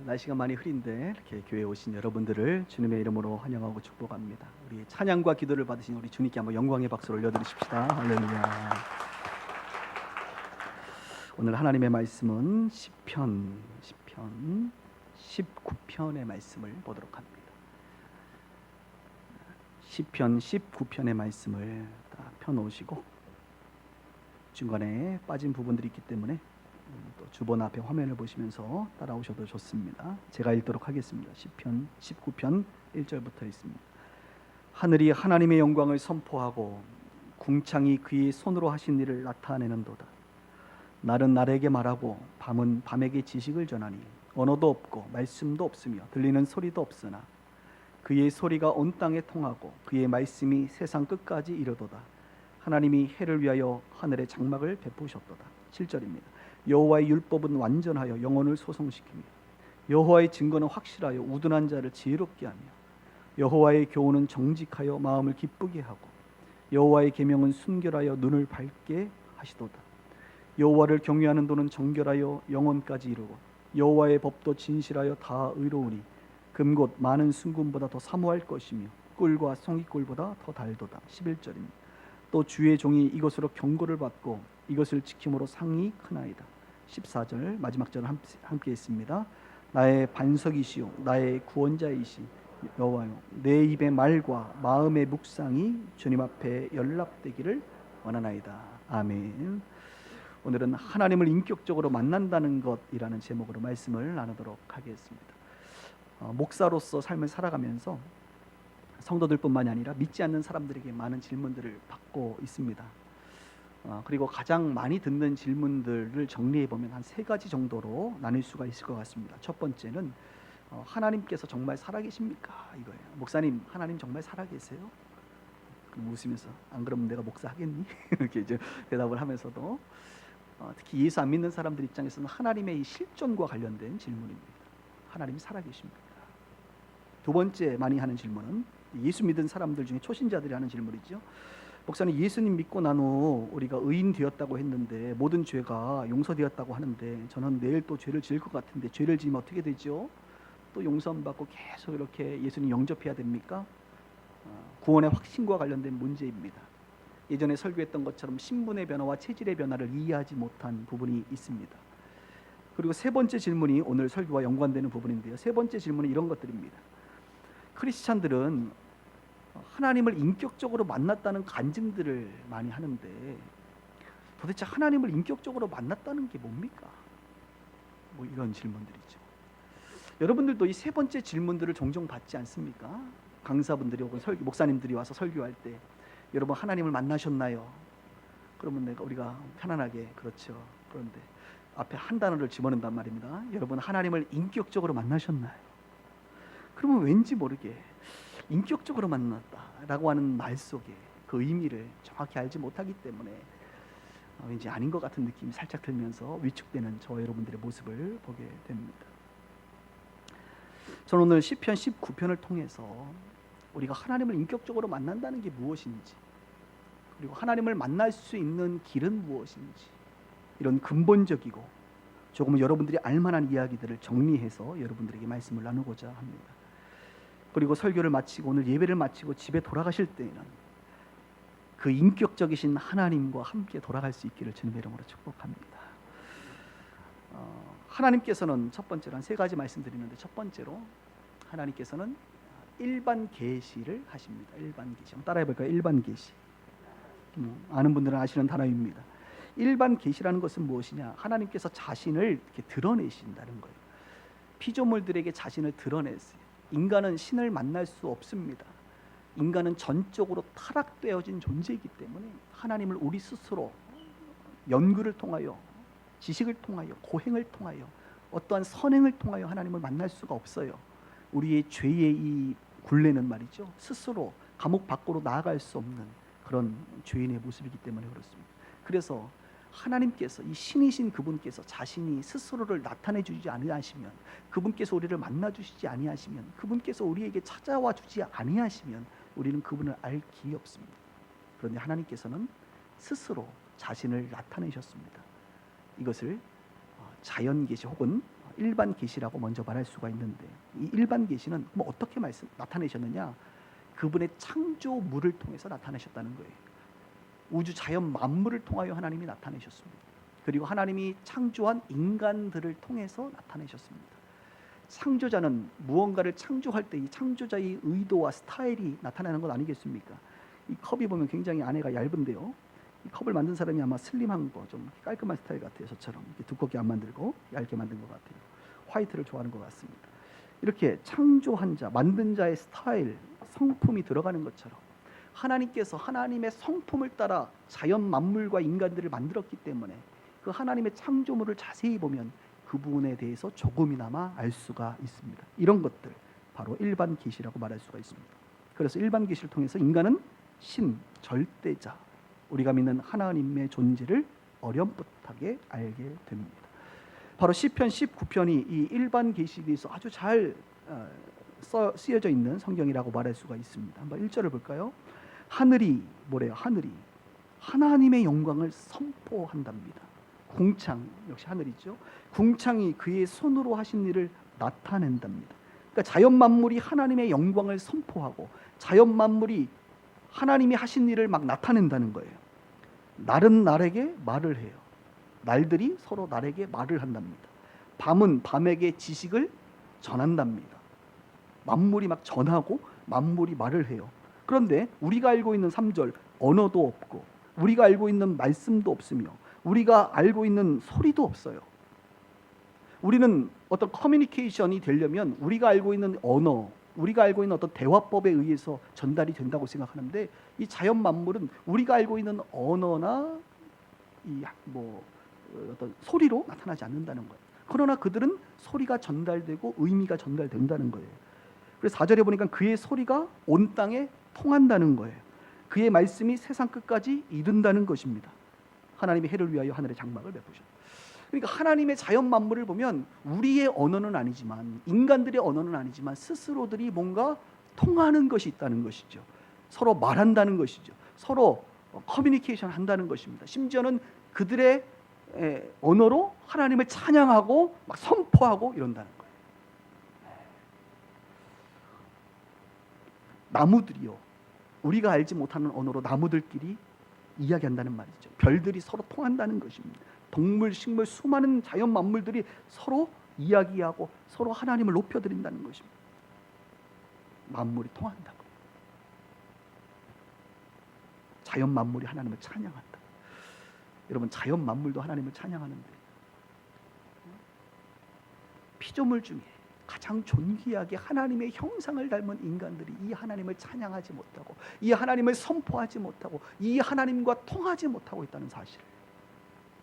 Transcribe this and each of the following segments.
날씨가 많이 흐린데 이렇게 교회에 오신 여러분들을 주님의 이름으로 환영하고 축복합니다. 우리 찬양과 기도를 받으신 우리 주님께 한번 영광의 박수를 올려드리십시다. 할렐루야. 오늘 하나님의 말씀은 시편 19편의 말씀을 보도록 합니다. 시편 19편의 말씀을 다 펴놓으시고 중간에 빠진 부분들이 있기 때문에 또 주본 앞에 화면을 보시면서 따라오셔도 좋습니다. 제가 읽도록 하겠습니다. 시편 19편 1절부터 있습니다. 하늘이 하나님의 영광을 선포하고 궁창이 그의 손으로 하신 일을 나타내는도다. 날은 날에게 말하고 밤은 밤에게 지식을 전하니 언어도 없고 말씀도 없으며 들리는 소리도 없으나 그의 소리가 온 땅에 통하고 그의 말씀이 세상 끝까지 이르도다. 하나님이 해를 위하여 하늘의 장막을 베푸셨도다. 7절입니다. 여호와의 율법은 완전하여 영혼을 소성시키며 여호와의 증거는 확실하여 우둔한 자를 지혜롭게 하며 여호와의 교훈은 정직하여 마음을 기쁘게 하고 여호와의 계명은 순결하여 눈을 밝게 하시도다. 여호와를 경외하는 도는 정결하여 영혼까지 이루고 여호와의 법도 진실하여 다 의로우니 금곧 많은 순금보다 더 사모할 것이며 꿀과 송이꿀보다 더 달도다. 11절입니다. 또 주의 종이 이것으로 경고를 받고 이것을 지킴으로 상이 크나이다. 14절 마지막 절 함께 있습니다. 나의 반석이시요 나의 구원자이시 여호와요 내 입의 말과 마음의 묵상이 주님 앞에 연락되기를 원하나이다. 아멘. 오늘은 하나님을 인격적으로 만난다는 것이라는 제목으로 말씀을 나누도록 하겠습니다. 목사로서 삶을 살아가면서 성도들뿐만이 아니라 믿지 않는 사람들에게 많은 질문들을 받고 있습니다. 그리고 가장 많이 듣는 질문들을 정리해보면 한 3가지 정도로 나눌 수가 있을 것 같습니다. 첫 번째는 하나님께서 정말 살아계십니까? 이거예요. 목사님, 하나님 정말 살아계세요? 그럼 웃으면서 안 그러면 내가 목사 하겠니? 이렇게 이제 대답을 하면서도 특히 예수 안 믿는 사람들 입장에서는 하나님의 이 실존과 관련된 질문입니다. 하나님이 살아계십니까? 두 번째 많이 하는 질문은 예수 믿은 사람들 중에 초신자들이 하는 질문이죠. 목사님, 예수님 믿고 난 후 우리가 의인 되었다고 했는데 모든 죄가 용서되었다고 하는데 저는 내일 또 죄를 지을 것 같은데 죄를 지으면 어떻게 되죠? 또 용서 안 받고 계속 이렇게 예수님 영접해야 됩니까? 구원의 확신과 관련된 문제입니다. 예전에 설교했던 것처럼 신분의 변화와 체질의 변화를 이해하지 못한 부분이 있습니다. 그리고 세 번째 질문이 오늘 설교와 연관되는 부분인데요. 세 번째 질문은 이런 것들입니다. 크리스찬들은 하나님을 인격적으로 만났다는 간증들을 많이 하는데 도대체 하나님을 인격적으로 만났다는 게 뭡니까? 뭐 이런 질문들이죠. 여러분들도 이 세 번째 질문들을 종종 받지 않습니까? 강사분들이 혹은 목사님들이 와서 설교할 때 여러분 하나님을 만나셨나요? 그러면 우리가 편안하게 그렇죠. 그런데 앞에 한 단어를 집어넣는단 말입니다. 여러분 하나님을 인격적으로 만나셨나요? 그러면 왠지 모르게 인격적으로 만났다라고 하는 말 속에 그 의미를 정확히 알지 못하기 때문에 왠지 아닌 것 같은 느낌이 살짝 들면서 위축되는 저와 여러분들의 모습을 보게 됩니다. 저는 오늘 시편 19편을 통해서 우리가 하나님을 인격적으로 만난다는 게 무엇인지, 그리고 하나님을 만날 수 있는 길은 무엇인지, 이런 근본적이고 조금은 여러분들이 알만한 이야기들을 정리해서 여러분들에게 말씀을 나누고자 합니다. 그리고 설교를 마치고 오늘 예배를 마치고 집에 돌아가실 때에는 그 인격적이신 하나님과 함께 돌아갈 수 있기를 주님의 이름으로 축복합니다. 하나님께서는 첫 번째로 한 3가지 말씀드리는데, 첫 번째로 하나님께서는 일반 계시를 하십니다. 일반 계시. 한번 따라해 볼까요? 일반 계시. 아는 분들은 아시는 단어입니다. 일반 계시라는 것은 무엇이냐? 하나님께서 자신을 이렇게 드러내신다는 거예요. 피조물들에게 자신을 드러냈어요. 인간은 신을 만날 수 없습니다. 인간은 전적으로 타락되어진 존재이기 때문에 하나님을 우리 스스로 연구를 통하여, 지식을 통하여, 고행을 통하여, 어떠한 선행을 통하여 하나님을 만날 수가 없어요. 우리의 죄의 이 굴레는 말이죠, 스스로 감옥 밖으로 나아갈 수 없는 그런 죄인의 모습이기 때문에 그렇습니다. 그래서 하나님께서, 이 신이신 그분께서 자신이 스스로를 나타내 주지 아니하시면, 그분께서 우리를 만나 주시지 아니하시면, 그분께서 우리에게 찾아와 주지 아니하시면 우리는 그분을 알 길이 없습니다. 그런데 하나님께서는 스스로 자신을 나타내셨습니다. 이것을 자연 계시 혹은 일반 계시라고 먼저 말할 수가 있는데, 이 일반 계시는 뭐 어떻게 나타내셨느냐? 그분의 창조물을 통해서 나타내셨다는 거예요. 우주 자연 만물을 통하여 하나님이 나타내셨습니다. 그리고 하나님이 창조한 인간들을 통해서 나타내셨습니다. 창조자는 무언가를 창조할 때 이 창조자의 의도와 스타일이 나타나는 것 아니겠습니까? 이 컵이 보면 굉장히 안에가 얇은데요. 이 컵을 만든 사람이 아마 슬림한 거, 좀 깔끔한 스타일 같아요. 저처럼 이렇게 두껍게 안 만들고 얇게 만든 것 같아요. 화이트를 좋아하는 것 같습니다. 이렇게 창조한 자, 만든 자의 스타일, 성품이 들어가는 것처럼 하나님께서 하나님의 성품을 따라 자연 만물과 인간들을 만들었기 때문에 그 하나님의 창조물을 자세히 보면 그 부분에 대해서 조금이나마 알 수가 있습니다. 이런 것들 바로 일반 계시라고 말할 수가 있습니다. 그래서 일반 계시를 통해서 인간은 신, 절대자, 우리가 믿는 하나님의 존재를 어렴풋하게 알게 됩니다. 바로 시편 19편이 이 일반 계시에 대해서 아주 잘 쓰여져 있는 성경이라고 말할 수가 있습니다. 한번 1절을 볼까요? 하늘이 뭐래요? 하늘이 하나님의 영광을 선포한답니다. 궁창, 역시 하늘이죠. 궁창이 그의 손으로 하신 일을 나타낸답니다. 그러니까 자연 만물이 하나님의 영광을 선포하고 자연 만물이 하나님이 하신 일을 막 나타낸다는 거예요. 날은 날에게 말을 해요. 날들이 서로 날에게 말을 한답니다. 밤은 밤에게 지식을 전한답니다. 만물이 막 전하고 만물이 말을 해요. 그런데 우리가 알고 있는 3절 언어도 없고 우리가 알고 있는 말씀도 없으며 우리가 알고 있는 소리도 없어요. 우리는 어떤 커뮤니케이션이 되려면 우리가 알고 있는 언어, 우리가 알고 있는 어떤 대화법에 의해서 전달이 된다고 생각하는데 이 자연 만물은 우리가 알고 있는 언어나 이 어떤 소리로 나타나지 않는다는 거예요. 그러나 그들은 소리가 전달되고 의미가 전달된다는 거예요. 그래서 4절에 보니까 그의 소리가 온 땅에 통한다는 거예요. 그의 말씀이 세상 끝까지 이른다는 것입니다. 하나님의 해를 위하여 하늘의 장막을 베푸셨다. 그러니까 하나님의 자연 만물을 보면 우리의 언어는 아니지만 인간들의 언어는 아니지만 스스로들이 뭔가 통하는 것이 있다는 것이죠. 서로 말한다는 것이죠. 서로 커뮤니케이션 한다는 것입니다. 심지어는 그들의 언어로 하나님을 찬양하고 막 선포하고 이런다는 거예요. 나무들이요, 우리가 알지 못하는 언어로 나무들끼리 이야기한다는 말이죠. 별들이 서로 통한다는 것입니다. 동물, 식물, 수많은 자연 만물들이 서로 이야기하고 서로 하나님을 높여드린다는 것입니다. 만물이 통한다고. 자연 만물이 하나님을 찬양한다. 여러분, 자연 만물도 하나님을 찬양하는데 피조물 중에 가장 존귀하게 하나님의 형상을 닮은 인간들이 이 하나님을 찬양하지 못하고 이 하나님을 선포하지 못하고 이 하나님과 통하지 못하고 있다는 사실,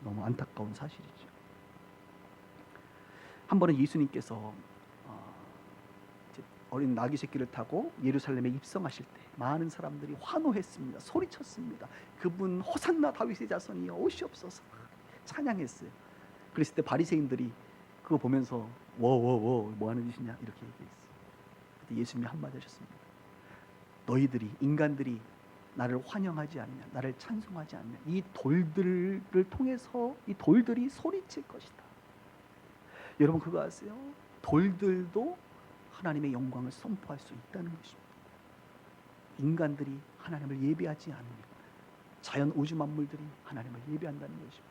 너무 안타까운 사실이죠. 한 번은 예수님께서 어린 나귀 새끼를 타고 예루살렘에 입성하실 때 많은 사람들이 환호했습니다. 소리쳤습니다. 그분 호산나 다윗의 자손이여 오시옵소서 찬양했어요. 그랬을 때 바리새인들이 그거 보면서 워워워 뭐 하는 짓이냐 이렇게 얘기했어요. 그때 예수님이 한마디 하셨습니다. 너희들이, 인간들이 나를 환영하지 않냐, 나를 찬송하지 않냐, 이 돌들을 통해서 이 돌들이 소리칠 것이다. 여러분 그거 아세요? 돌들도 하나님의 영광을 선포할 수 있다는 것입니다. 인간들이 하나님을 예배하지 않으면 자연 우주 만물들이 하나님을 예배한다는 것입니다.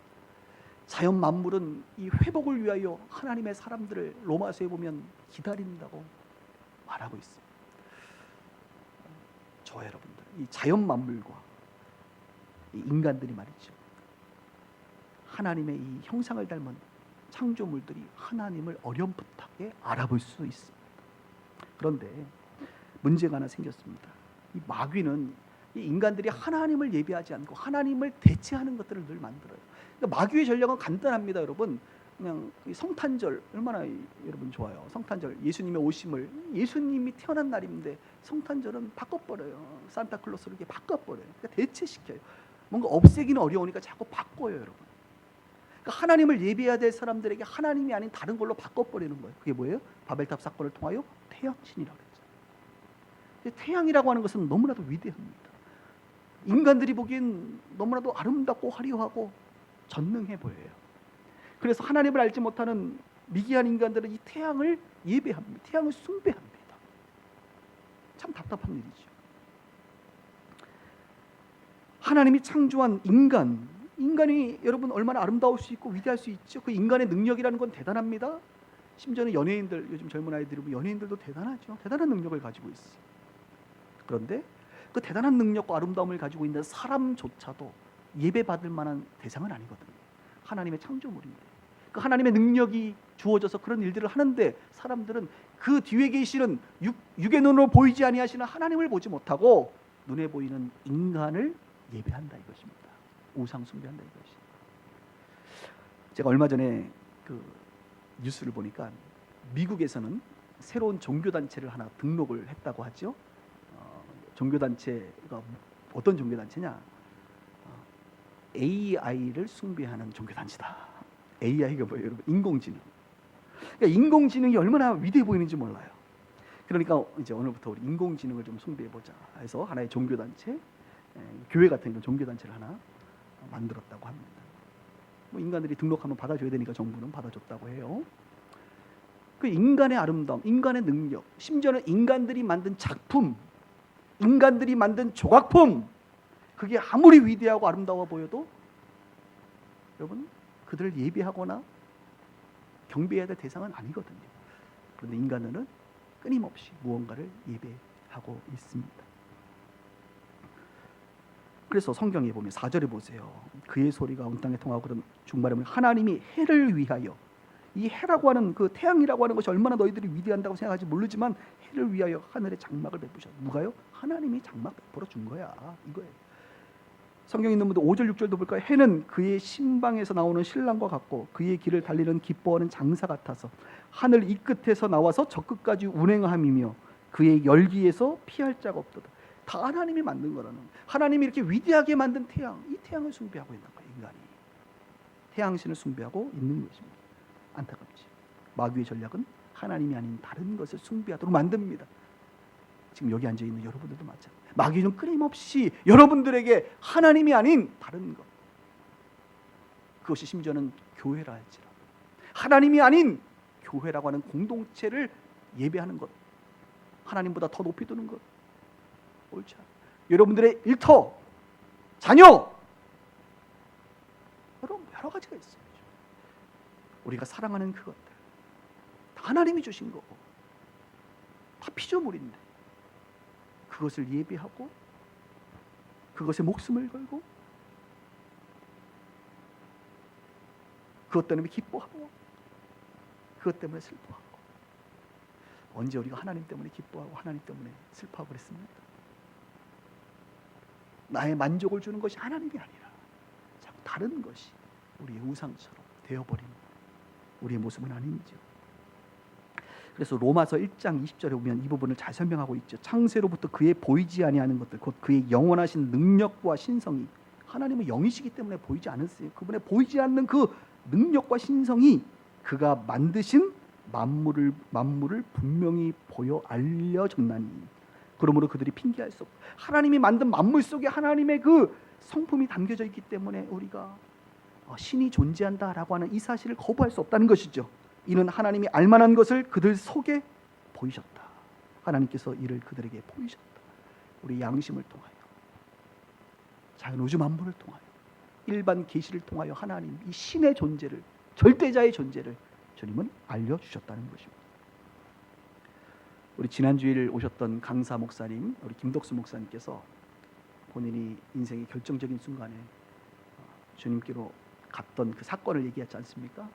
자연 만물은 이 회복을 위하여 하나님의 사람들을 로마서에 보면 기다린다고 말하고 있습니다. 저 여러분들, 이 자연 만물과 이 인간들이 말이죠, 하나님의 이 형상을 닮은 창조물들이 하나님을 어렴풋하게 알아볼 수 있습니다. 그런데 문제가 하나 생겼습니다. 이 마귀는 이 인간들이 하나님을 예배하지 않고 하나님을 대체하는 것들을 늘 만들어요. 그러니까 마귀의 전략은 간단합니다, 여러분. 그냥 성탄절 얼마나 여러분 좋아요. 성탄절 예수님의 오심을, 예수님이 태어난 날인데 성탄절은 바꿔버려요. 산타클로스를 이렇게 바꿔버려요. 그러니까 대체시켜요. 뭔가 없애기는 어려우니까 자꾸 바꿔요, 여러분. 그러니까 하나님을 예배해야 될 사람들에게 하나님이 아닌 다른 걸로 바꿔버리는 거예요. 그게 뭐예요? 바벨탑 사건을 통하여 태양신이라고 했죠. 태양이라고 하는 것은 너무나도 위대합니다. 인간들이 보기엔 너무나도 아름답고 화려하고 전능해 보여요. 그래서 하나님을 알지 못하는 미개한 인간들은 이 태양을 예배합니다. 태양을 숭배합니다. 참 답답한 일이죠. 하나님이 창조한 인간이 여러분 얼마나 아름다울 수 있고 위대할 수 있죠. 그 인간의 능력이라는 건 대단합니다. 심지어는 연예인들, 요즘 젊은 아이들이 보면 연예인들도 대단하죠. 대단한 능력을 가지고 있어요. 그런데 그 대단한 능력과 아름다움을 가지고 있는 사람조차도 예배받을 만한 대상은 아니거든요. 하나님의 창조물인데 그 하나님의 능력이 주어져서 그런 일들을 하는데 사람들은 그 뒤에 계시는 육의 눈으로 보이지 아니하시는 하나님을 보지 못하고 눈에 보이는 인간을 예배한다 이것입니다. 우상 숭배한다 이것이. 제가 얼마 전에 그 뉴스를 보니까 미국에서는 새로운 종교 단체를 하나 등록을 했다고 하죠. 종교 단체가 어떤 종교 단체냐? AI를 숭배하는 종교 단체다. AI가 뭐예요, 여러분? 인공지능. 그러니까 인공지능이 얼마나 위대해 보이는지 몰라요. 그러니까 이제 오늘부터 우리 인공지능을 좀 숭배해 보자 해서 하나의 종교 단체, 교회 같은 그런 종교 단체를 하나 만들었다고 합니다. 뭐 인간들이 등록하면 받아줘야 되니까 정부는 받아줬다고 해요. 그 인간의 아름다움, 인간의 능력, 심지어는 인간들이 만든 작품, 인간들이 만든 조각품, 그게 아무리 위대하고 아름다워 보여도 여러분 그들을 예배하거나 경배해야 될 대상은 아니거든요. 그런데 인간은 끊임없이 무언가를 예배하고 있습니다. 그래서 성경에 보면 4절에 보세요. 그의 소리가 온 땅에 통하고 그런 중반에 보면 하나님이 해를 위하여, 이 해라고 하는 그 태양이라고 하는 것이 얼마나 너희들이 위대한다고 생각하지 모르지만 해를 위하여 하늘에 장막을 베푸셨다. 누가요? 하나님이 장막 베풀어 준 거야. 이거예요. 성경에 있는 분들 5절 6절도 볼까요? 해는 그의 신방에서 나오는 신랑과 같고 그의 길을 달리는 기뻐하는 장사 같아서 하늘 이 끝에서 나와서 저 끝까지 운행함이며 그의 열기에서 피할 자가 없도다. 다 하나님이 만든 거라는, 하나님이 이렇게 위대하게 만든 태양, 이 태양을 숭배하고 있는 거예요. 인간이 태양신을 숭배하고 있는 것입니다. 안타깝지. 마귀의 전략은 하나님이 아닌 다른 것을 숭배하도록 만듭니다. 지금 여기 앉아 있는 여러분들도 마찬가지. 마귀는 끊임없이 여러분들에게 하나님이 아닌 다른 것, 그것이 심지어는 교회라 할지라도 하나님이 아닌 교회라고 하는 공동체를 예배하는 것, 하나님보다 더 높이 두는 것, 옳지 않아요. 여러분들의 일터, 자녀, 여러 가지가 있어요. 우리가 사랑하는 그것들 다 하나님이 주신 거고 다 피조물인데 그것을 예배하고 그것에 목숨을 걸고 그것 때문에 기뻐하고 그것 때문에 슬퍼하고, 언제 우리가 하나님 때문에 기뻐하고 하나님 때문에 슬퍼하고 그랬습니까? 나의 만족을 주는 것이 하나님이 아니라 자꾸 다른 것이 우리의 우상처럼 되어버리는 우리의 모습은 아닌지요. 그래서 로마서 1장 20절에 보면 이 부분을 잘 설명하고 있죠. 창세로부터 그의 보이지 아니하는 것들, 곧 그의 영원하신 능력과 신성이, 하나님은 영이시기 때문에 보이지 않으세요. 그분의 보이지 않는 그 능력과 신성이 그가 만드신 만물을 분명히 보여 알려졌나니 그러므로 그들이 핑계할 수 없고, 하나님이 만든 만물 속에 하나님의 그 성품이 담겨져 있기 때문에 우리가 신이 존재한다라고 하는 이 사실을 거부할 수 없다는 것이죠. 이는 하나님이 알만한 것을 그들 속에 보이셨다. 하나님께서 이를 그들에게 보이셨다. 우리 양심을 통하여, 자연 우주 만물을 통하여, 일반 계시를 통하여 하나님 이 신의 존재를, 절대자의 존재를 주님은 알려주셨다는 것입니다. 우리 지난주일 오셨던 강사 목사님, 우리 김덕수 목사님께서 본인이 인생의 결정적인 순간에 주님께로 갔던 그 사건을 얘기했지 않습니까?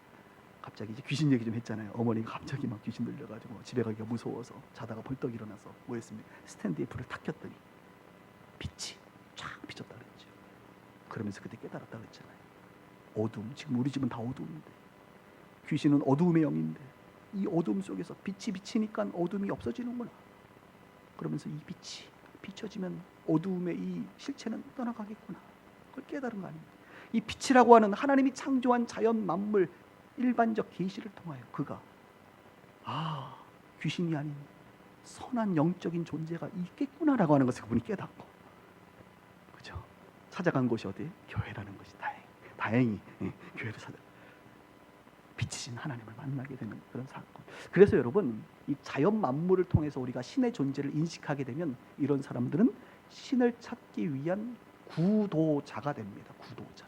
갑자기 이제 귀신 얘기 좀 했잖아요. 어머니가 갑자기 막 귀신 들려가지고 집에 가기가 무서워서 자다가 벌떡 일어나서 뭐 했습니까? 스탠드에 불을 탁 켰더니 빛이 쫙 비쳤다 그랬죠. 그러면서 그때 깨달았다 그랬잖아요. 어둠, 지금 우리 집은 다 어두운데 귀신은 어두움의 영인데 이 어둠 속에서 빛이 비치니까 어둠이 없어지는구나. 그러면서 이 빛이 비춰지면 어두움의 이 실체는 떠나가겠구나. 그걸 깨달은 거 아닙니까? 이 빛이라고 하는 하나님이 창조한 자연 만물 일반적 계시를 통하여 그가 귀신이 아닌 선한 영적인 존재가 있겠구나라고 하는 것을 그분이 깨닫고, 그죠? 찾아간 곳이 어디? 교회라는 것이 다행히 교회를 찾아. 빛이신 하나님을 만나게 되는 그런 사건. 그래서 여러분, 이 자연 만물을 통해서 우리가 신의 존재를 인식하게 되면 이런 사람들은 신을 찾기 위한 구도자가 됩니다. 구도자.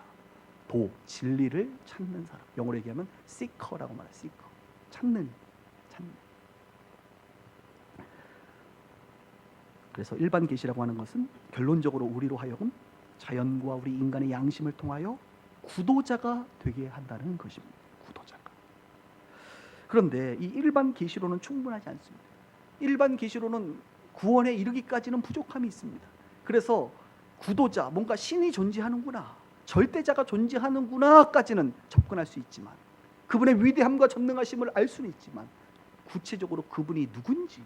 도, 진리를 찾는 사람. 영어로 얘기하면 seeker라고 말해요. seeker. 찾는. 그래서 일반 계시라고 하는 것은 결론적으로 우리로 하여금 자연과 우리 인간의 양심을 통하여 구도자가 되게 한다는 것입니다. 구도자가. 그런데 이 일반 계시로는 충분하지 않습니다. 일반 계시로는 구원에 이르기까지는 부족함이 있습니다. 그래서 구도자, 뭔가 신이 존재하는구나, 절대자가 존재하는구나까지는 접근할 수 있지만, 그분의 위대함과 전능하심을 알 수는 있지만, 구체적으로 그분이 누군지,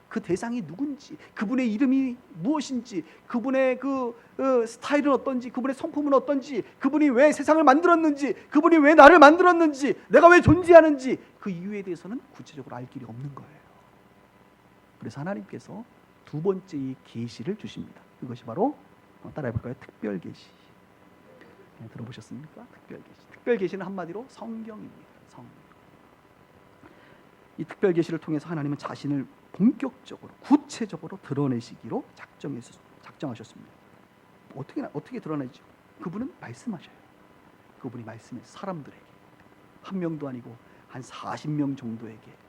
그 대상이 누군지, 그분의 이름이 무엇인지, 그분의 그 스타일은 어떤지, 그분의 성품은 어떤지, 그분이 왜 세상을 만들었는지, 그분이 왜 나를 만들었는지, 내가 왜 존재하는지, 그 이유에 대해서는 구체적으로 알 길이 없는 거예요. 그래서 하나님께서 두 번째 이 계시를 주십니다. 그것이 바로 따라해볼까요? 특별 계시. 들어보셨습니까? 특별 계시. 특별 계시는 한마디로 성경입니다. 성경. 이 특별 계시를 통해서 하나님은 자신을 본격적으로 구체적으로 드러내시기로 작정하셨습니다. 어떻게 드러내죠? 그분은 말씀하셔요. 그분이 말씀해서 사람들에게, 한 명도 아니고 한 40명 정도에게,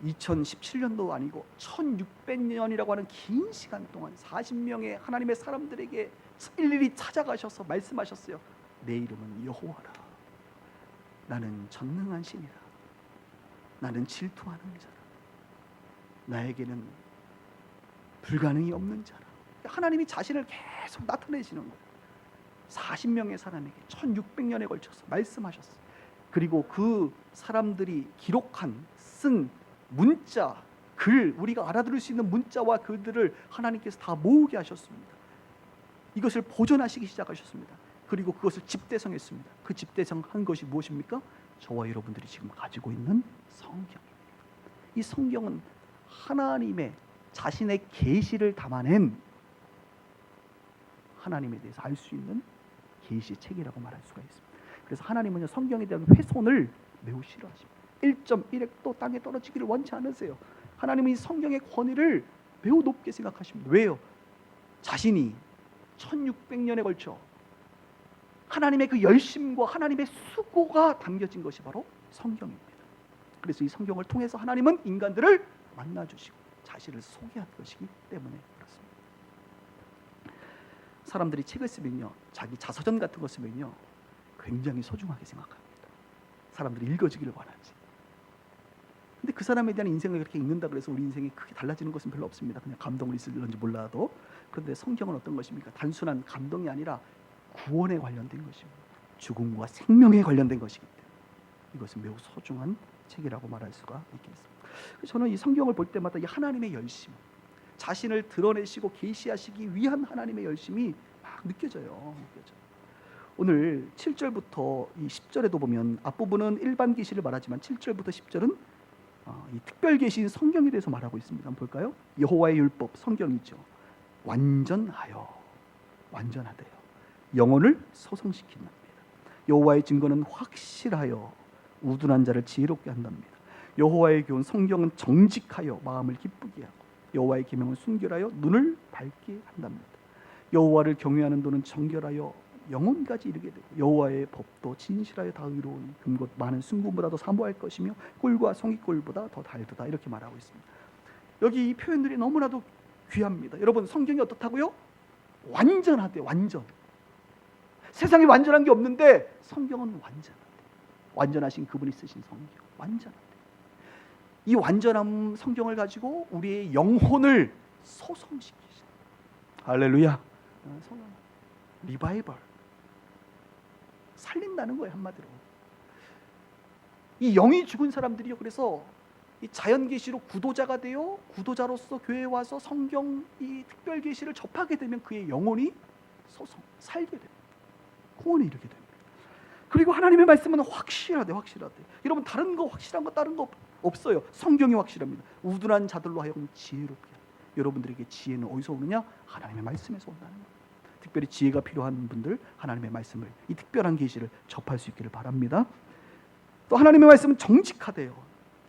2017년도 아니고 1600년이라고 하는 긴 시간 동안 40명의 하나님의 사람들에게 일일이 찾아가셔서 말씀하셨어요. 내 이름은 여호와라. 나는 전능한 신이라. 나는 질투하는 자라. 나에게는 불가능이 없는 자라. 하나님이 자신을 계속 나타내시는 거예요. 40명의 사람에게 1600년에 걸쳐서 말씀하셨어요. 그리고 그 사람들이 쓴 문자, 글, 우리가 알아들을 수 있는 문자와 글들을 하나님께서 다 모으게 하셨습니다. 이것을 보존하시기 시작하셨습니다. 그리고 그것을 집대성했습니다. 그 집대성한 것이 무엇입니까? 저와 여러분들이 지금 가지고 있는 성경입니다. 이 성경은 하나님의 자신의 계시를 담아낸, 하나님에 대해서 알 수 있는 계시의 책이라고 말할 수가 있습니다. 그래서 하나님은 성경에 대한 훼손을 매우 싫어하십니다. 1.1획도 땅에 떨어지기를 원치 않으세요. 하나님은 이 성경의 권위를 매우 높게 생각하십니다. 왜요? 자신이 1600년에 걸쳐 하나님의 그 열심과 하나님의 수고가 담겨진 것이 바로 성경입니다. 그래서 이 성경을 통해서 하나님은 인간들을 만나주시고 자신을 소개한 것이기 때문에 그렇습니다. 사람들이 책을 쓰면요, 자기 자서전 같은 거 쓰면요, 굉장히 소중하게 생각합니다. 사람들이 읽어주기를 원하지. 근데 그 사람에 대한 인생을 그렇게 읽는다 그래서 우리 인생이 크게 달라지는 것은 별로 없습니다. 그냥 감동을 있을런지 몰라도. 그런데 성경은 어떤 것입니까? 단순한 감동이 아니라 구원에 관련된 것입니다. 죽음과 생명에 관련된 것이기 때문에 이것은 매우 소중한 책이라고 말할 수가 있겠습니다. 저는 이 성경을 볼 때마다 이 하나님의 열심, 자신을 드러내시고 계시하시기 위한 하나님의 열심이 막 느껴져요. 오늘 7절부터 이 10절에도 보면 앞부분은 일반 계시를 말하지만 7절부터 10절은 이 특별 계시인 성경에 대해서 말하고 있습니다. 한번 볼까요? 여호와의 율법, 성경이죠. 완전하여, 완전하대요. 영혼을 소성시킨답니다. 여호와의 증거는 확실하여 우둔한 자를 지혜롭게 한답니다. 여호와의 교훈, 성경은 정직하여 마음을 기쁘게 하고 여호와의 계명은 순결하여 눈을 밝게 한답니다. 여호와를 경외하는 도는 정결하여 영혼까지 이르게 되고 여호와의 법도 진실하여 다 의로운 금곧 많은 순금보다 더 사모할 것이며 꿀과 송이꿀보다 더 달도다. 이렇게 말하고 있습니다. 여기 이 표현들이 너무나도 귀합니다. 여러분, 성경이 어떻다고요? 완전하대. 완전. 세상에 완전한 게 없는데 성경은 완전하대. 완전하신 그분이 쓰신 성경, 완전하대. 이 완전한 성경을 가지고 우리의 영혼을 소성시키시는, 할렐루야, 리바이벌, 살린다는 거예요. 한마디로 이 영이 죽은 사람들이요, 그래서 이 자연 계시로 구도자가 되어 구도자로서 교회에 와서 성경 이 특별 계시를 접하게 되면 그의 영혼이 살게 됩니다. 구원에 이르게 됩니다. 그리고 하나님의 말씀은 확실하대. 여러분, 다른 거 확실한 거 다른 거 없어요. 성경이 확실합니다. 우둔한 자들로 하여금 지혜롭게 하는. 여러분들에게 지혜는 어디서 오느냐? 하나님의 말씀에서 온다는 거예요. 특별히 지혜가 필요한 분들, 하나님의 말씀을, 이 특별한 계시를 접할 수 있기를 바랍니다. 또 하나님의 말씀은 정직하대요.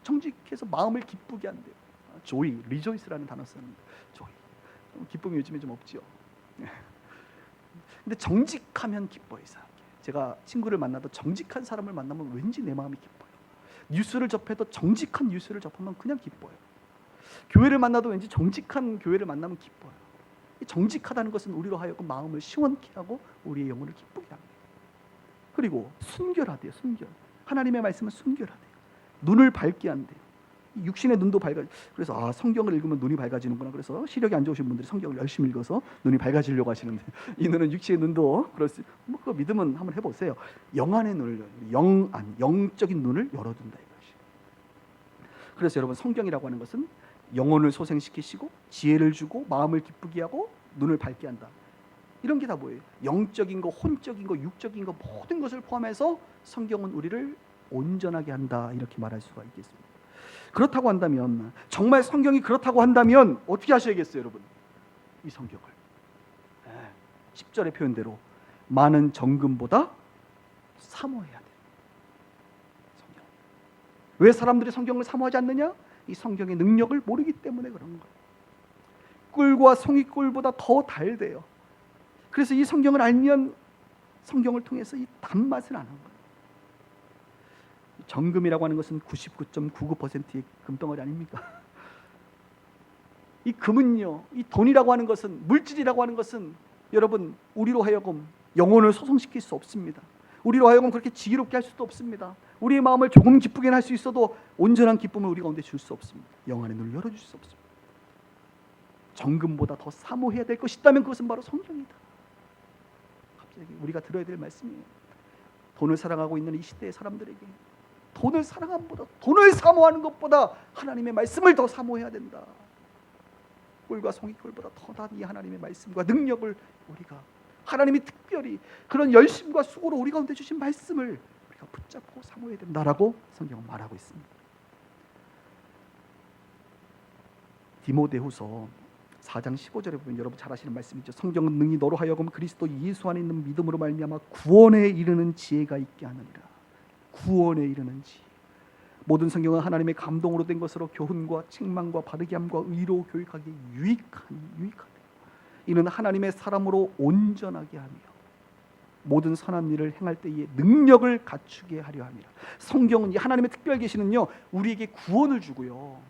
정직해서 마음을 기쁘게 한대요. 조이, 리조이스라는 단어 씁니다. 조이. 기쁨이 요즘에 좀 없죠. 근데 정직하면 기뻐요. 이상하게. 제가 친구를 만나도 정직한 사람을 만나면 왠지 내 마음이 기뻐요. 뉴스를 접해도 정직한 뉴스를 접하면 그냥 기뻐요. 교회를 만나도 왠지 정직한 교회를 만나면 기뻐요. 정직하다는 것은 우리로 하여금 마음을 시원케 하고 우리의 영혼을 기쁘게 합니다. 그리고 순결하대요. 순결. 하나님의 말씀은 순결하대요. 눈을 밝게 한대요. 육신의 눈도 밝아. 그래서 성경을 읽으면 눈이 밝아지는구나. 그래서 시력이 안 좋으신 분들이 성경을 열심히 읽어서 눈이 밝아지려고 하시는데, 이 눈은 육신의 눈도 그럴 수. 그거 믿으면 한번 해보세요. 영안의 눈을, 영적인 눈을 열어둔다 이것이. 그래서 여러분, 성경이라고 하는 것은 영혼을 소생시키시고 지혜를 주고 마음을 기쁘게 하고 눈을 밝게 한다. 이런 게 다 뭐예요? 영적인 거, 혼적인 거, 육적인 거 모든 것을 포함해서 성경은 우리를 온전하게 한다 이렇게 말할 수가 있겠습니다. 그렇다고 한다면, 정말 성경이 그렇다고 한다면 어떻게 하셔야겠어요, 여러분? 이 성경을 10절의 표현대로 많은 정금보다 사모해야 돼요. 성경. 왜 사람들이 성경을 사모하지 않느냐? 이 성경의 능력을 모르기 때문에 그런 거예요. 꿀과 송이꿀보다 더 달대요. 그래서 이 성경을 알면 성경을 통해서 이 단맛을 아는 거예요. 정금이라고 하는 것은 99.99%의 금덩어리 아닙니까? 이 금은요, 이 돈이라고 하는 것은, 물질이라고 하는 것은 여러분, 우리로 하여금 영혼을 소성시킬 수 없습니다. 우리로 하여금 그렇게 지혜롭게 할 수도 없습니다. 우리의 마음을 조금 기쁘게 할 수 있어도 온전한 기쁨을 우리 가운데 줄 수 없습니다. 영안의 눈을 열어줄 수 없습니다. 정금보다 더 사모해야 될 것이 있다면 그것은 바로 성경이다. 갑자기 우리가 들어야 될 말씀이에요. 돈을 사랑하고 있는 이 시대의 사람들에게 돈을 사랑함보다, 돈을 사모하는 것보다 하나님의 말씀을 더 사모해야 된다. 꿀과 송이꿀보다 더 난 이 하나님의 말씀과 능력을, 우리가 하나님이 특별히 그런 열심과 수고로 우리 가운데 주신 말씀을 우리가 붙잡고 사모해야 된다라고 성경은 말하고 있습니다. 디모데후서 4장 15절에 보면 여러분 잘 아시는 말씀이죠. 성경은 능히 너로 하여금 그리스도 예수 안에 있는 믿음으로 말미암아 구원에 이르는 지혜가 있게 하느니라. 구원에 이르는 지혜. 모든 성경은 하나님의 감동으로 된 것으로 교훈과 책망과 바르게 함과 의로 교육하기에 유익하다. 이는 하나님의 사람으로 온전하게 하며 모든 선한 일을 행할 때에 능력을 갖추게 하려 함이라. 성경은, 이 하나님의 특별 계시는요, 우리에게 구원을 주고요,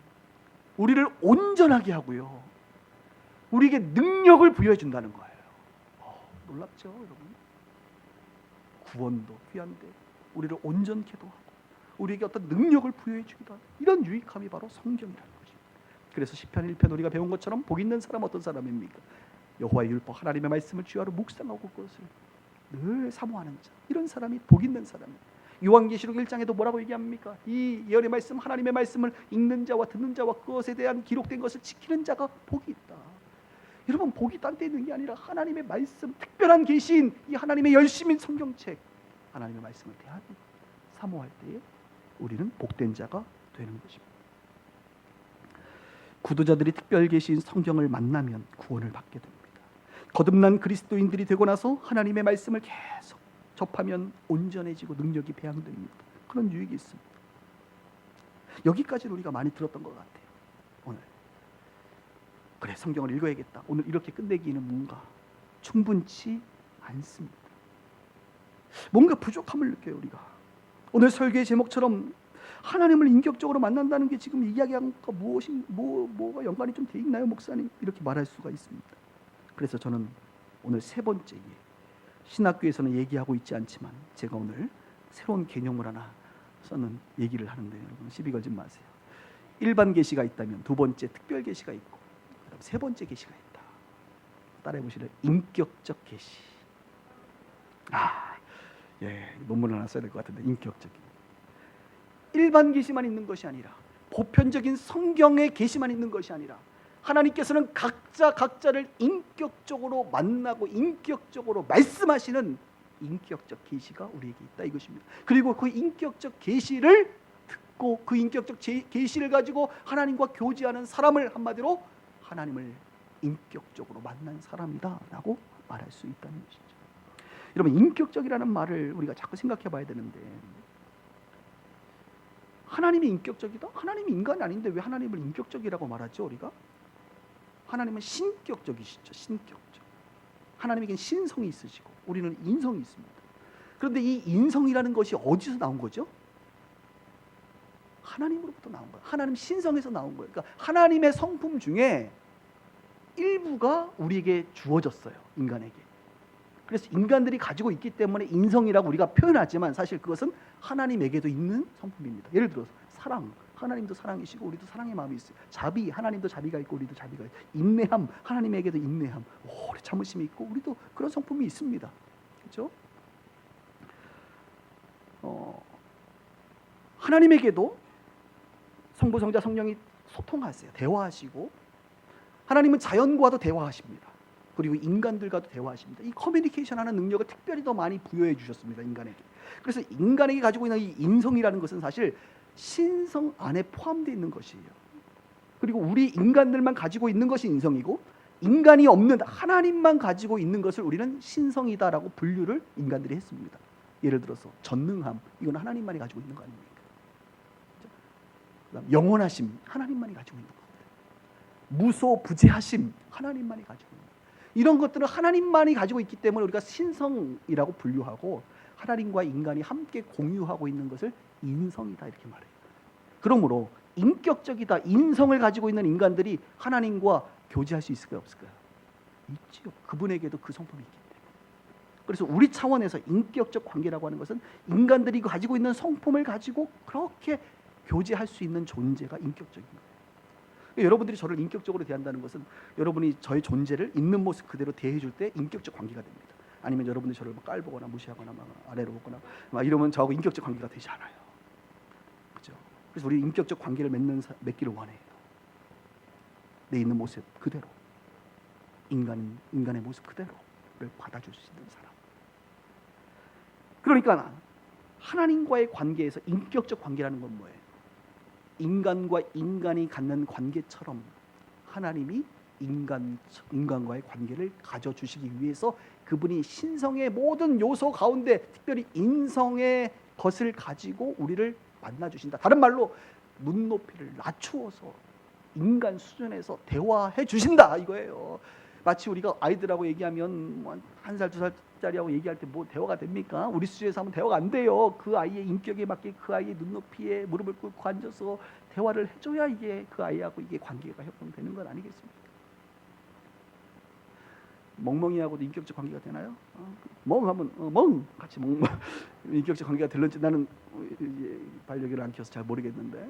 우리를 온전하게 하고요, 우리에게 능력을 부여해 준다는 거예요. 놀랍죠, 여러분? 구원도 귀한데 우리를 온전케도 하고 우리에게 어떤 능력을 부여해 주기도 하고, 이런 유익함이 바로 성경이라는 것입니다. 그래서 시편 1편 우리가 배운 것처럼 복 있는 사람 어떤 사람입니까? 여호와의 율법, 하나님의 말씀을 주야로 묵상하고 그것을 늘 사모하는 자, 이런 사람이 복 있는 사람입니다. 요한계시록 1장에도 뭐라고 얘기합니까? 이 예언의 말씀, 하나님의 말씀을 읽는 자와 듣는 자와 그것에 대한 기록된 것을 지키는 자가 복이 있다. 여러분, 복이 딴 데 있는 게 아니라 하나님의 말씀, 특별한 계시인 이 하나님의 열심인 성경책, 하나님의 말씀을 대하고 사모할 때에 우리는 복된 자가 되는 것입니다. 구도자들이 특별 계시인 성경을 만나면 구원을 받게 됩니다. 거듭난 그리스도인들이 되고 나서 하나님의 말씀을 계속 접하면 온전해지고 능력이 배양됩니다. 그런 유익이 있습니다. 여기까지는 우리가 많이 들었던 것 같아요. 오늘 그래, 성경을 읽어야겠다, 오늘 이렇게 끝내기는 뭔가 충분치 않습니다. 뭔가 부족함을 느껴요. 우리가 오늘 설교의 제목처럼 하나님을 인격적으로 만난다는 게 지금 이야기한 거 뭐가 연관이 좀 돼 있나요, 목사님? 이렇게 말할 수가 있습니다. 그래서 저는 오늘 세 번째, 신학교에서는 얘기하고 있지 않지만 제가 오늘 새로운 개념을 하나 써는 얘기를 하는데, 여러분 시비 걸지 마세요. 일반 계시가 있다면 두 번째 특별 계시가 있고, 그다음 세 번째 계시가 있다. 따라해 보시래요. 인격적 계시. 논문 하나 써야 될 것 같은데, 인격적인. 일반 계시만 있는 것이 아니라, 보편적인 성경의 계시만 있는 것이 아니라, 하나님께서는 각자를 인격적으로 만나고 인격적으로 말씀하시는 인격적 계시가 우리에게 있다 이것입니다. 그리고 그 인격적 계시를 듣고 그 인격적 계시를 가지고 하나님과 교제하는 사람을 한마디로 하나님을 인격적으로 만난 사람이다라고 말할 수 있다는 것이죠. 여러분, 인격적이라는 말을 우리가 자꾸 생각해 봐야 되는데, 하나님이 인격적이다? 하나님이 인간이 아닌데 왜 하나님을 인격적이라고 말하죠? 우리가 하나님은 신격적이시죠. 신격적. 하나님에겐 신성이 있으시고 우리는 인성이 있습니다. 그런데 이 인성이라는 것이 어디서 나온 거죠? 하나님으로부터 나온 거예요. 하나님 신성에서 나온 거예요. 그러니까 하나님의 성품 중에 일부가 우리에게 주어졌어요. 인간에게. 그래서 인간들이 가지고 있기 때문에 인성이라고 우리가 표현하지만 사실 그것은 하나님에게도 있는 성품입니다. 예를 들어서 사랑, 하나님도 사랑이시고 우리도 사랑의 마음이 있어요. 자비, 하나님도 자비가 있고 우리도 자비가 있고, 인내함, 하나님에게도 인내함, 오래 참으심이 있고 우리도 그런 성품이 있습니다. 그렇죠? 하나님에게도 성부, 성자, 성령이 소통하세요. 대화하시고 하나님은 자연과도 대화하십니다. 그리고 인간들과도 대화하십니다. 이 커뮤니케이션 하는 능력을 특별히 더 많이 부여해 주셨습니다. 인간에게. 그래서 인간에게 가지고 있는 이 인성이라는 것은 사실 신성 안에 포함되어 있는 것이에요. 그리고 우리 인간들만 가지고 있는 것이 인성이고 인간이 없는 하나님만 가지고 있는 것을 우리는 신성이다라고 분류를 인간들이 했습니다. 예를 들어서 전능함, 이건 하나님만이 가지고 있는 거 아닙니까? 그다음 영원하심, 하나님만이 가지고 있는 겁니다. 무소부재하심, 하나님만이 가지고 있는 겁니다. 이런 것들은 하나님만이 가지고 있기 때문에 우리가 신성이라고 분류하고 하나님과 인간이 함께 공유하고 있는 것을 인성이다 이렇게 말해요. 그러므로 인격적이다, 인성을 가지고 있는 인간들이 하나님과 교제할 수 있을까요, 없을까요? 있지요. 그분에게도 그 성품이 있기 때문에. 그래서 우리 차원에서 인격적 관계라고 하는 것은 인간들이 가지고 있는 성품을 가지고 그렇게 교제할 수 있는 존재가 인격적인 거예요. 여러분들이 저를 인격적으로 대한다는 것은 여러분이 저의 존재를 있는 모습 그대로 대해줄 때 인격적 관계가 됩니다. 아니면 여러분들이 저를 깔보거나 무시하거나 막 아래로 보거나 막 이러면 저하고 인격적 관계가 되지 않아요. 그렇죠? 그래서 우리 인격적 관계를 맺기를 원해요. 내 있는 모습 그대로, 인간의 모습 그대로를 받아줄 수 있는 사람. 그러니까 하나님과의 관계에서 인격적 관계라는 건 뭐예요? 인간과 인간이 갖는 관계처럼 하나님이 인간과의 관계를 가져주시기 위해서 그분이 신성의 모든 요소 가운데 특별히 인성의 것을 가지고 우리를 만나주신다. 다른 말로 눈높이를 낮추어서 인간 수준에서 대화해 주신다 이거예요. 마치 우리가 아이들하고 얘기하면 뭐 1살, 2살짜리하고 얘기할 때 뭐 대화가 됩니까? 우리 수준에서 하면 대화가 안 돼요. 그 아이의 인격에 맞게 그 아이의 눈높이에 무릎을 꿇고 앉아서 대화를 해줘야 이게 그 아이하고 이게 관계가 형성되는 건 아니겠습니까? 멍멍이하고도 인격적 관계가 되나요? 멍하면 멍 같이 멍 인격적 관계가 될런지 나는 반려견을 안 키워서 잘 모르겠는데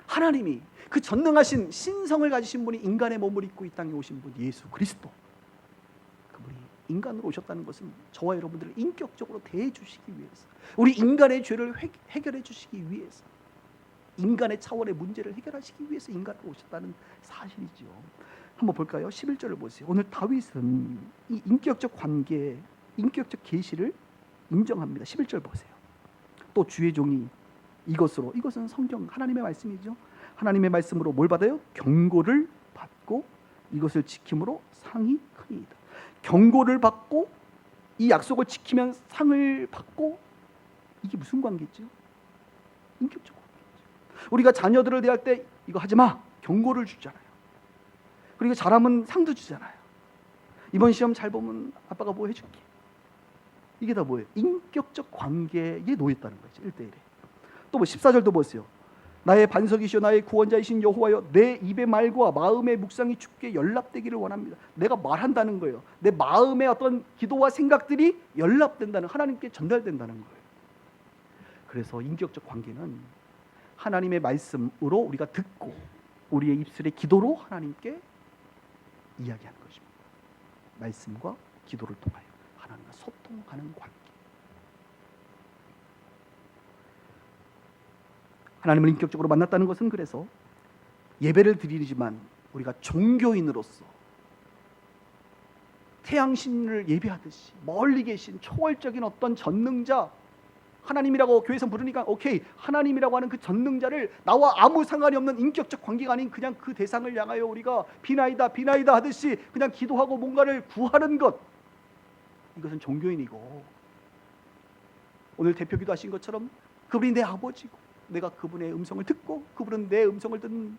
하나님이 그 전능하신 신성을 가지신 분이 인간의 몸을 입고 이 땅에 오신 분 예수 그리스도, 그분이 인간으로 오셨다는 것은 저와 여러분들을 인격적으로 대해 주시기 위해서, 우리 인간의 죄를 해결해 주시기 위해서, 인간의 차원의 문제를 해결하시기 위해서 인간으로 오셨다는 사실이죠. 한번 볼까요? 11절을 보세요. 오늘 다윗은 이 인격적 관계, 인격적 계시를 인정합니다. 11절 보세요. 또 주의 종이 이것은 성경 하나님의 말씀이죠. 하나님의 말씀으로 뭘 받아요? 경고를 받고 이것을 지킴으로 상이 크니이다. 경고를 받고 이 약속을 지키면 상을 받고, 이게 무슨 관계죠? 인격적 관계죠. 우리가 자녀들을 대할 때 이거 하지 마, 경고를 주잖아요. 그리고 잘하면 상도 주잖아요. 이번 시험 잘 보면 아빠가 뭐 해줄게. 이게 다 뭐예요? 인격적 관계에 놓였다는 거죠. 1대1에. 또 뭐 14절도 보세요. 나의 반석이시오 나의 구원자이신 여호와여, 내 입의 말과 마음의 묵상이 주께 연락되기를 원합니다. 내가 말한다는 거예요. 내 마음의 어떤 기도와 생각들이 연락된다는, 하나님께 전달된다는 거예요. 그래서 인격적 관계는 하나님의 말씀으로 우리가 듣고 우리의 입술의 기도로 하나님께 이야기하는 것입니다. 말씀과 기도를 통하여 하나님과 소통하는 관계. 하나님을 인격적으로 만났다는 것은 그래서 예배를 드리지만 우리가 종교인으로서 태양신을 예배하듯이 멀리 계신 초월적인 어떤 전능자, 하나님이라고 교회에서 부르니까 오케이, 하나님이라고 하는 그 전능자를 나와 아무 상관이 없는 인격적 관계가 아닌 그냥 그 대상을 향하여 우리가 비나이다 하듯이 그냥 기도하고 뭔가를 구하는 것, 이것은 종교인이고, 오늘 대표 기도하신 것처럼 그분이 내 아버지고 내가 그분의 음성을 듣고 그분은 내 음성을 듣는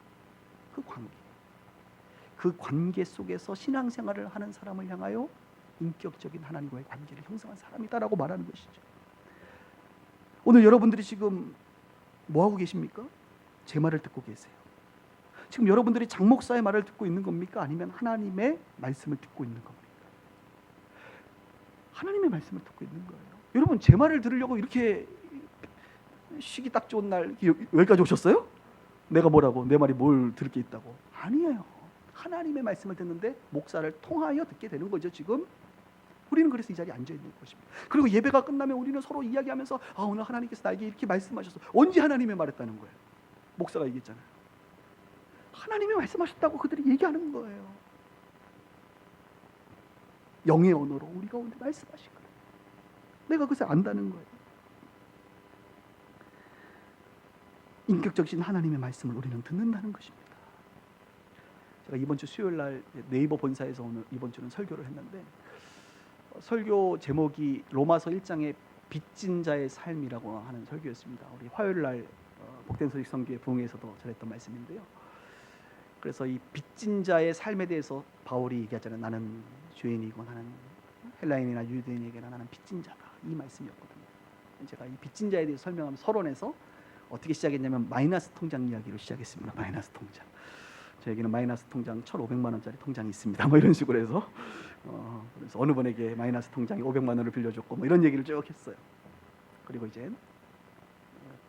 그 관계 속에서 신앙생활을 하는 사람을 향하여 인격적인 하나님과의 관계를 형성한 사람이다라고 말하는 것이죠. 오늘 여러분들이 지금 뭐 하고 계십니까? 제 말을 듣고 계세요. 지금 여러분들이 장 목사의 말을 듣고 있는 겁니까? 아니면 하나님의 말씀을 듣고 있는 겁니까? 하나님의 말씀을 듣고 있는 거예요. 여러분, 제 말을 들으려고 이렇게 쉬기 딱 좋은 날 여기까지 오셨어요? 내가 뭐라고, 내 말이 뭘 들을 게 있다고? 아니에요. 하나님의 말씀을 듣는데 목사를 통하여 듣게 되는 거죠. 지금 우리는 그래서 이 자리에 앉아 있는 것입니다. 그리고 예배가 끝나면 우리는 서로 이야기하면서 오늘 하나님께서 나에게 이렇게 말씀하셨어. 언제 하나님의 말했다는 거예요? 목사가 얘기했잖아요. 하나님이 말씀하셨다고 그들이 얘기하는 거예요. 영의 언어로 우리가 오늘 말씀하신 거예요. 내가 그것을 안다는 거예요. 인격적인 하나님의 말씀을 우리는 듣는다는 것입니다. 제가 이번 주 수요일 날 네이버 본사에서 오늘 이번 주는 설교를 했는데 설교 제목이 로마서 1장의 빚진 자의 삶이라고 하는 설교였습니다. 우리 화요일 날 복된 소식 선교회 부흥에서도 전했던 말씀인데요. 그래서 이 빚진 자의 삶에 대해서 바울이 얘기하잖아요. 나는 죄인이고 나는 헬라인이나 유대인에게나 나는 빚진 자다. 이 말씀이었거든요. 제가 이 빚진 자에 대해서 설명하면 서론에서 어떻게 시작했냐면 마이너스 통장 이야기로 시작했습니다. 마이너스 통장. 저에게는 마이너스 통장 1,500만 원짜리 통장이 있습니다. 뭐 이런 식으로 해서 그래서 어느 분에게 마이너스 통장이 500만 원을 빌려줬고 뭐 이런 얘기를 쭉 했어요. 그리고 이제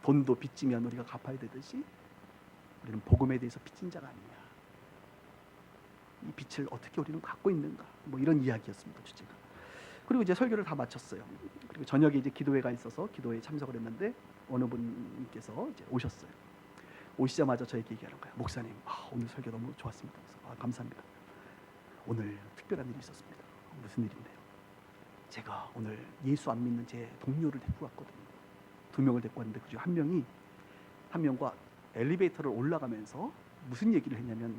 돈도 빚지면 우리가 갚아야 되듯이 우리는 복음에 대해서 빚진 자가 아니냐. 이 빚을 어떻게 우리는 갖고 있는가. 뭐 이런 이야기였습니다. 주제가. 그리고 이제 설교를 다 마쳤어요. 그리고 저녁에 이제 기도회가 있어서 기도회에 참석을 했는데 어느 분께서 이제 오셨어요. 오시자마자 저에게 얘기하는 거예요. 목사님, 오늘 설교 너무 좋았습니다. 그래서 감사합니다. 오늘 특별한 일이 있었습니다. 무슨 일인데요? 제가 오늘 예수 안 믿는 제 동료를 데리고 왔거든요. 2명을 데리고 왔는데 그중 한 명과 엘리베이터를 올라가면서 무슨 얘기를 했냐면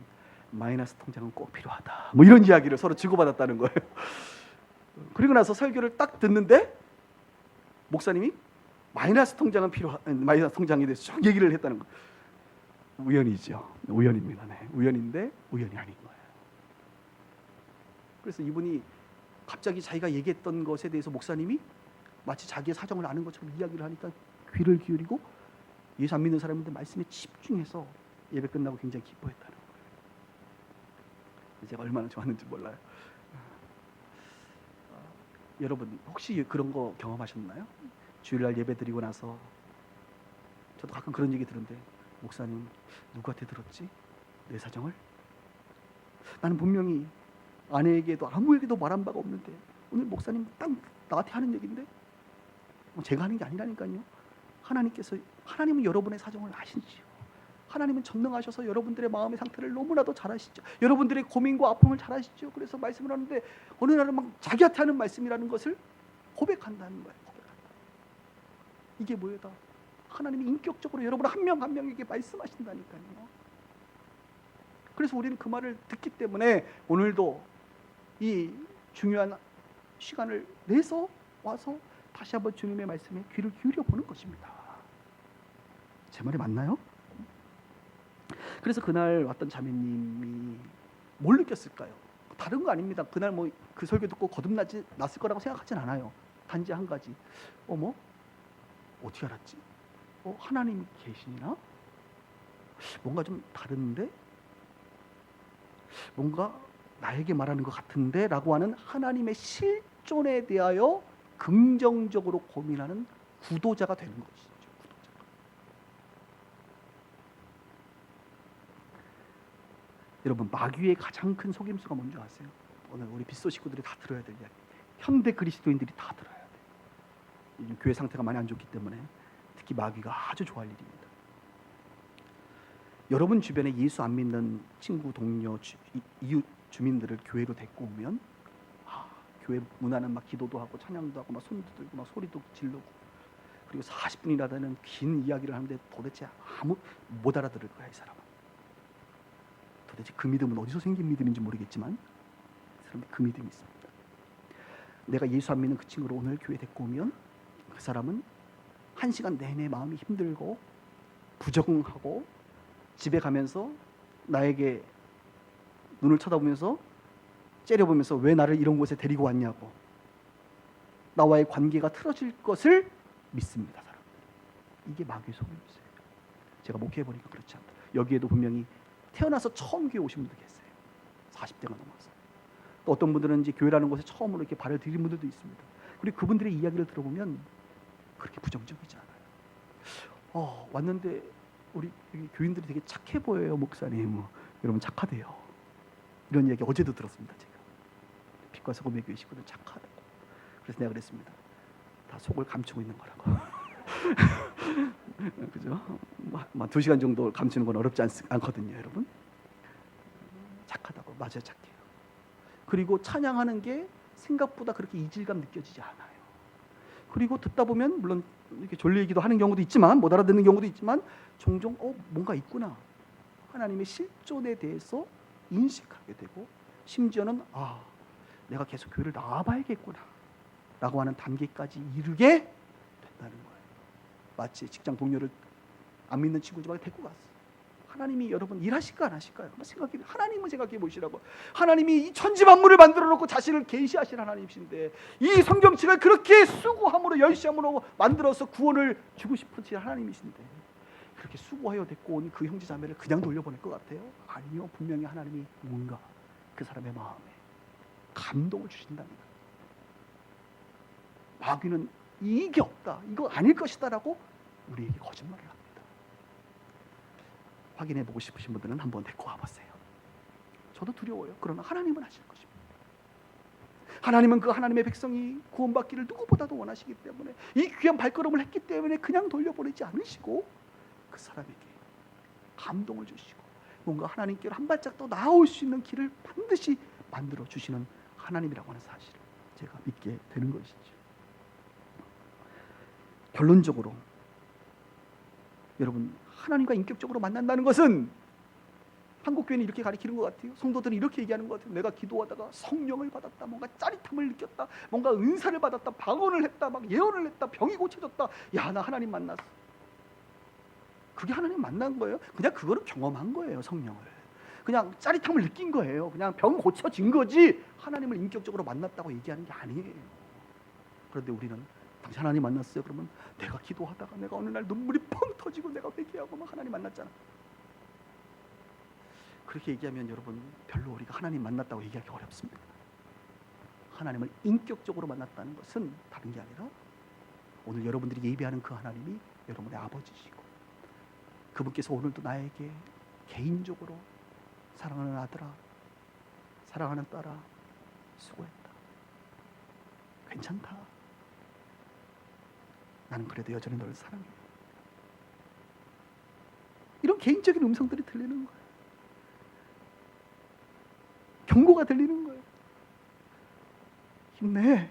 마이너스 통장은 꼭 필요하다. 뭐 이런 이야기를 서로 주고받았다는 거예요. 그리고 나서 설교를 딱 듣는데 목사님이 마이너스 통장에 대해서 쭉 얘기를 했다는 거예요. 우연이죠. 우연입니다. 네. 우연인데 우연이 아닌 거예요. 그래서 이분이 갑자기 자기가 얘기했던 것에 대해서 목사님이 마치 자기의 사정을 아는 것처럼 이야기를 하니까 귀를 기울이고 예수 안 믿는 사람인데 말씀에 집중해서 예배 끝나고 굉장히 기뻐했다는 거예요. 제가 얼마나 좋았는지 몰라요. 여러분 혹시 그런 거 경험하셨나요? 주일날 예배 드리고 나서 저도 가끔 그런 얘기 들은데 목사님 누구한테 들었지? 내 사정을? 나는 분명히 아내에게도 아무에게도 말한 바가 없는데 오늘 목사님 딱 나한테 하는 얘기인데 제가 하는 게 아니라니까요. 하나님은 여러분의 사정을 아시지요. 하나님은 전능하셔서 여러분들의 마음의 상태를 너무나도 잘 아시죠. 여러분들의 고민과 아픔을 잘 아시죠. 그래서 말씀을 하는데 어느 날은 막 자기한테 하는 말씀이라는 것을 고백한다는 거예요. 이게 뭐예요? 다 하나님이 인격적으로 여러분 한 명 한 명에게 말씀하신다니까요. 그래서 우리는 그 말을 듣기 때문에 오늘도 이 중요한 시간을 내서 와서 다시 한번 주님의 말씀에 귀를 기울여 보는 것입니다. 제 말이 맞나요? 그래서 그날 왔던 자매님이 뭘 느꼈을까요? 다른 거 아닙니다. 그날 뭐 그 설교 듣고 거듭났을 거라고 생각하진 않아요. 단지 한 가지. 어머? 어떻게 알았지? 하나님이 계시나? 뭔가 좀 다른데? 뭔가 나에게 말하는 것 같은데? 라고 하는 하나님의 실존에 대하여 긍정적으로 고민하는 구도자가 되는 것이죠. 구도자가. 여러분 마귀의 가장 큰 속임수가 뭔지 아세요? 오늘 우리 빗소 식구들이 다 들어야 될 이야기. 현대 그리스도인들이 다 들어야 돼요. 요즘 교회 상태가 많이 안 좋기 때문에 특히 마귀가 아주 좋아할 일입니다. 여러분 주변에 예수 안 믿는 친구, 동료, 이웃 주민들을 교회로 데리고 오면 교회 문화는 막 기도도 하고 찬양도 하고 막 손도 들고 막 소리도 지르고 그리고 40분이나 되는 긴 이야기를 하는데 도대체 아무 못 알아들을 거야 이 사람은. 도대체 그 믿음은 어디서 생긴 믿음인지 모르겠지만 그 믿음이 있습니다. 내가 예수 안 믿는 그 친구를 오늘 교회 데리고 오면 그 사람은 1시간 내내 마음이 힘들고 부정하고 집에 가면서 나에게 눈을 쳐다보면서 째려보면서 왜 나를 이런 곳에 데리고 왔냐고 나와의 관계가 틀어질 것을 믿습니다. 사람. 이게 마귀의 속임수예요. 제가 목회해보니까 그렇지 않다. 여기에도 분명히 태어나서 처음 교회 오신 분들 계세요. 40대가 넘어서. 또 어떤 분들은 이제 교회라는 곳에 처음으로 이렇게 발을 들인 분들도 있습니다. 그리고 그분들의 이야기를 들어보면 그렇게 부정적이지 않아요. 왔는데 우리 교인들이 되게 착해 보여요, 목사님. 여러분 착하대요. 이런 이야기 어제도 들었습니다. 제가 빛과 소금의 교회 식구들 착하다고. 그래서 내가 그랬습니다. 다 속을 감추고 있는 거라고. 그죠? 2시간 정도 감추는 건 어렵지 않거든요, 여러분. 착하다고. 맞아요, 착해요. 그리고 찬양하는 게 생각보다 그렇게 이질감 느껴지지 않아요. 그리고 듣다 보면 물론 이렇게 졸리기도 하는 경우도 있지만 못 알아듣는 경우도 있지만 종종 뭔가 있구나. 하나님의 실존에 대해서 인식하게 되고 심지어는 내가 계속 교회를 나와봐야겠구나 라고 하는 단계까지 이르게 된다는 거예요. 마치 직장 동료를 안 믿는 친구 집에 데리고 갔어. 하나님이 여러분 일하실까 안 하실까요? 하나님은 생각해 보시라고. 하나님이 이 천지 만물을 만들어 놓고 자신을 계시하신 하나님이신데 이 성경책을 그렇게 수고함으로 열심으로 만들어서 구원을 주고 싶으신 하나님이신데 그렇게 수고하여 데리고 온 그 형제 자매를 그냥 돌려보낼 것 같아요? 아니요. 분명히 하나님이 뭔가 그 사람의 마음에 감동을 주신다는 거예요. 마귀는 이게 없다, 이거 아닐 것이다 라고 우리에게 거짓말을 합니다. 확인해보고 싶으신 분들은 한번 데리고 와보세요. 저도 두려워요. 그러나 하나님은 하실 것입니다. 하나님은 그 하나님의 백성이 구원받기를 누구보다도 원하시기 때문에 이 귀한 발걸음을 했기 때문에 그냥 돌려보내지 않으시고 그 사람에게 감동을 주시고 뭔가 하나님께로 한 발짝 더 나아올 수 있는 길을 반드시 만들어 주시는 하나님이라고 하는 사실을 제가 믿게 되는 것이죠. 결론적으로 여러분, 하나님과 인격적으로 만난다는 것은 한국교회는 이렇게 가르치는 것 같아요. 성도들은 이렇게 얘기하는 것 같아요. 내가 기도하다가 성령을 받았다, 뭔가 짜릿함을 느꼈다, 뭔가 은사를 받았다, 방언을 했다, 막 예언을 했다, 병이 고쳐졌다. 야, 나 하나님 만났어. 그게 하나님 만난 거예요? 그냥 그거를 경험한 거예요. 성령을 그냥 짜릿함을 느낀 거예요. 그냥 병 고쳐진 거지 하나님을 인격적으로 만났다고 얘기하는 게 아니에요. 그런데 우리는 당신 하나님 만났어요? 그러면 내가 기도하다가 내가 어느 날 눈물이 펑 터지고 내가 회개하고 막 하나님 만났잖아. 그렇게 얘기하면 여러분 별로 우리가 하나님 만났다고 얘기하기 어렵습니다. 하나님을 인격적으로 만났다는 것은 다른 게 아니라 오늘 여러분들이 예배하는 그 하나님이 여러분의 아버지시고 그분께서 오늘도 나에게 개인적으로 사랑하는 아들아, 사랑하는 딸아, 수고했다, 괜찮다, 나는 그래도 여전히 너를 사랑해, 이런 개인적인 음성들이 들리는 거예요. 경고가 들리는 거예요. 힘내,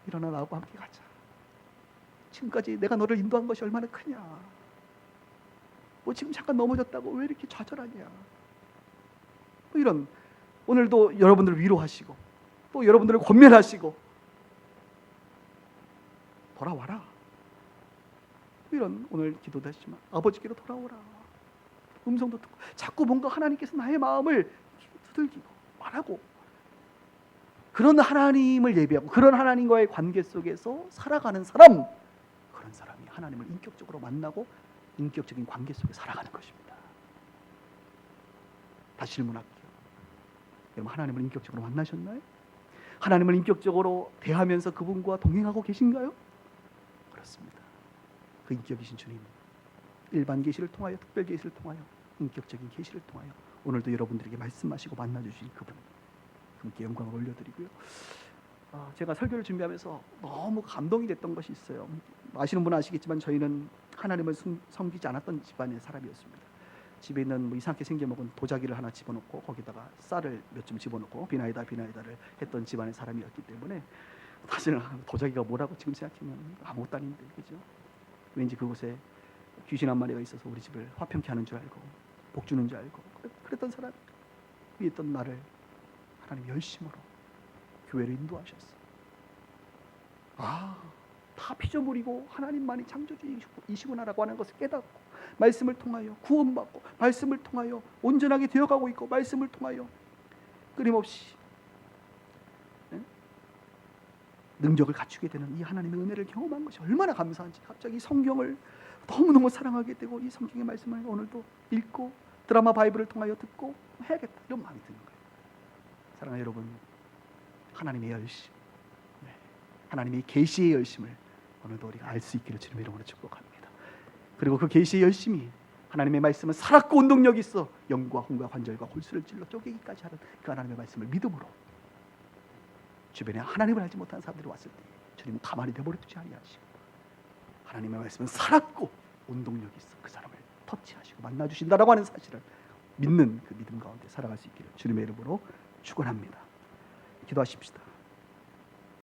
일어나 나하고 함께 가자. 지금까지 내가 너를 인도한 것이 얼마나 크냐. 지금 잠깐 넘어졌다고 왜 이렇게 좌절하냐. 이런 오늘도 여러분들을 위로하시고 또 여러분들을 권면하시고 돌아와라. 이런 오늘 기도도 하시지만 아버지께로 돌아오라. 음성도 듣고 자꾸 뭔가 하나님께서 나의 마음을 두들기고 말하고 그런 하나님을 예배하고 그런 하나님과의 관계 속에서 살아가는 사람, 그런 사람이 하나님을 인격적으로 만나고 인격적인 관계 속에 살아가는 것입니다. 다시 질문할게요. 여러분 하나님을 인격적으로 만나셨나요? 하나님을 인격적으로 대하면서 그분과 동행하고 계신가요? 그렇습니다. 그 인격이신 주님, 일반 계시를 통하여 특별 계시를 통하여 인격적인 계시를 통하여 오늘도 여러분들에게 말씀하시고 만나주신 그분께 영광을 올려드리고요. 제가 설교를 준비하면서 너무 감동이 됐던 것이 있어요. 아시는 분은 아시겠지만 저희는 하나님을 섬기지 않았던 집안의 사람이었습니다. 집에 있는 이상하게 생겨먹은 도자기를 하나 집어넣고 거기다가 쌀을 몇 점 집어넣고 비나이다를 했던 집안의 사람이었기 때문에 사실은 도자기가 뭐라고 지금 생각하면 아무것도 아닌데, 그죠? 왠지 그곳에 귀신 한 마리가 있어서 우리 집을 화평케 하는 줄 알고 복 주는 줄 알고 그랬던 사람이 있던 나를 하나님 열심으로 교회를 인도하셨어. 다 피조물이고 하나님만이 창조주이시구나라고 하는 것을 깨닫고 말씀을 통하여 구원받고 말씀을 통하여 온전하게 되어가고 있고 말씀을 통하여 끊임없이 능력을 갖추게 되는 이 하나님의 은혜를 경험한 것이 얼마나 감사한지 갑자기 성경을 너무너무 사랑하게 되고 이 성경의 말씀을 오늘도 읽고 드라마 바이블을 통하여 듣고 해야겠다 이런 마음이 드는 거예요. 사랑하는 여러분, 하나님의 열심, 하나님의 계시의 열심을 오늘도 우리가 알 수 있기를 주님의 이름으로 축복합니다. 그리고 그 계시의 열심이 하나님의 말씀은 살았고 운동력이 있어 영과 혼과 관절과 골수를 찔러 쪼개기까지 하는 그 하나님의 말씀을 믿음으로 주변에 하나님을 알지 못하는 사람들이 왔을 때 주님은 가만히 내버려 두지 아니하시고 하나님의 말씀은 살았고 운동력이 있어 그 사람을 터치하시고 만나주신다라고 하는 사실을 믿는 그 믿음 가운데 살아갈 수 있기를 주님의 이름으로 축원합니다. 기도하십시다.